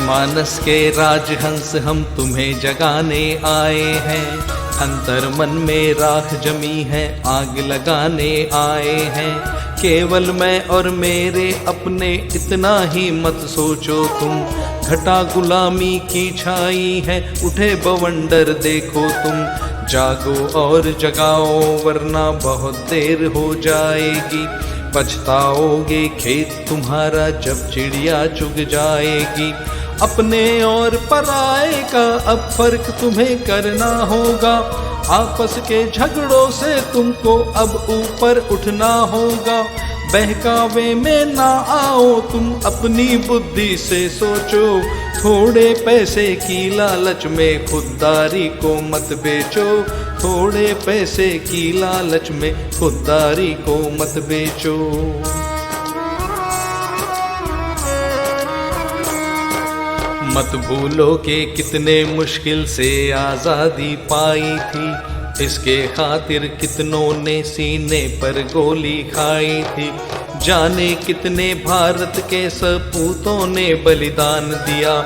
मानस के राजहंस हम तुम्हें जगाने आए हैं। अंतर मन में राख जमी है आग लगाने आए हैं। केवल मैं और मेरे अपने इतना ही मत सोचो तुम। घटा गुलामी की छाई है उठे बवंडर देखो तुम। जागो और जगाओ वरना बहुत देर हो जाएगी। पछताओगे खेत तुम्हारा जब चिड़िया चुग जाएगी। अपने और पराये का अब फर्क तुम्हें करना होगा। आपस के झगड़ों से तुमको अब ऊपर उठना होगा। बहकावे में ना आओ तुम अपनी बुद्धि से सोचो। थोड़े पैसे की लालच में खुददारी को मत बेचो। थोड़े पैसे की लालच में खुददारी को मत बेचो। मत भूलो कि कितने मुश्किल से आज़ादी पाई थी। इसके खातिर कितनों ने सीने पर गोली खाई थी। जाने कितने भारत के सपूतों ने बलिदान दिया।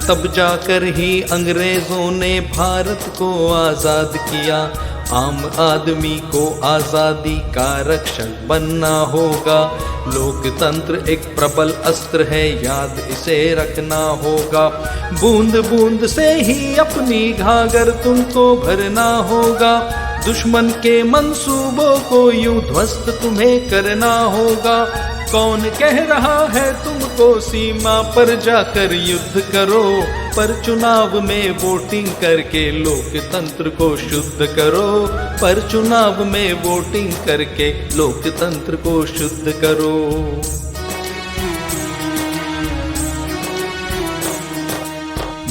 तब जाकर ही अंग्रेजों ने भारत को आज़ाद किया। आम आदमी को आज़ादी का रक्षक बनना होगा। लोकतंत्र एक प्रबल अस्त्र है याद इसे रखना होगा। बूंद बूंद से ही अपनी घाघर तुमको भरना होगा। दुश्मन के मंसूबों को यूं ध्वस्त तुम्हें करना होगा। कौन कह रहा है तुमको सीमा पर जाकर युद्ध करो। पर चुनाव में वोटिंग करके लोकतंत्र को शुद्ध करो। पर चुनाव में वोटिंग करके लोकतंत्र को शुद्ध करो।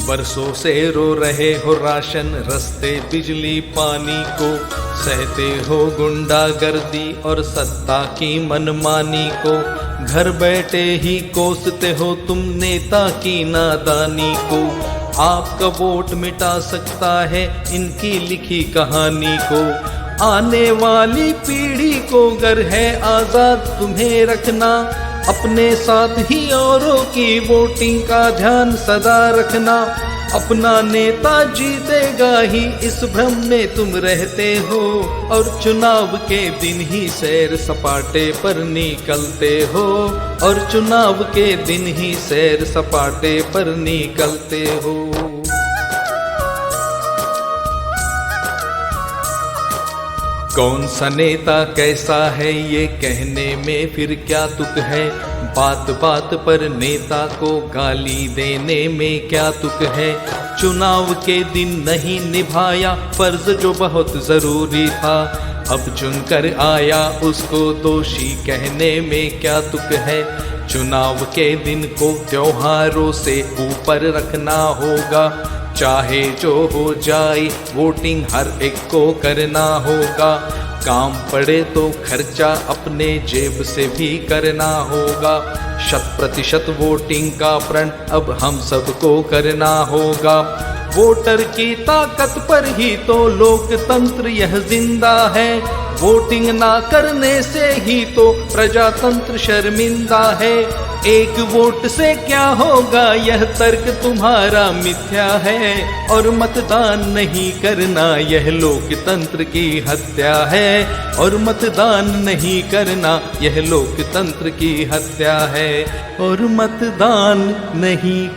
बरसों से रो रहे हो राशन रस्ते बिजली पानी को। सहते हो गुंडागर्दी और सत्ता की मनमानी को। घर बैठे ही कोसते हो तुम नेता की नादानी को। आपका वोट मिटा सकता है इनकी लिखी कहानी को। आने वाली पीढ़ी को गर है आजाद तुम्हें रखना। अपने साथ ही औरों की वोटिंग का ध्यान सदा रखना। अपना नेता जीतेगा ही इस भ्रम में तुम रहते हो। और चुनाव के दिन ही सैर सपाटे पर निकलते हो। और चुनाव के दिन ही सैर सपाटे पर निकलते हो। कौन सा नेता कैसा है ये कहने में फिर क्या तुक है। बात बात पर नेता को गाली देने में क्या तुक है। चुनाव के दिन नहीं निभाया फर्ज जो बहुत जरूरी था। अब चुनकर आया उसको दोषी कहने में क्या तुक है। चुनाव के दिन को त्योहारों से ऊपर रखना होगा। चाहे जो हो जाए वोटिंग हर एक को करना होगा। काम पड़े तो खर्चा अपने जेब से भी करना होगा। 100% वोटिंग का प्रण अब हम सबको करना होगा। वोटर की ताकत पर ही तो लोकतंत्र यह जिंदा है। वोटिंग ना करने से ही तो प्रजातंत्र शर्मिंदा है। एक वोट से क्या होगा यह तर्क तुम्हारा मिथ्या है। और मतदान नहीं करना यह लोकतंत्र की हत्या है। और मतदान नहीं करना यह लोकतंत्र की हत्या है। और मतदान नहीं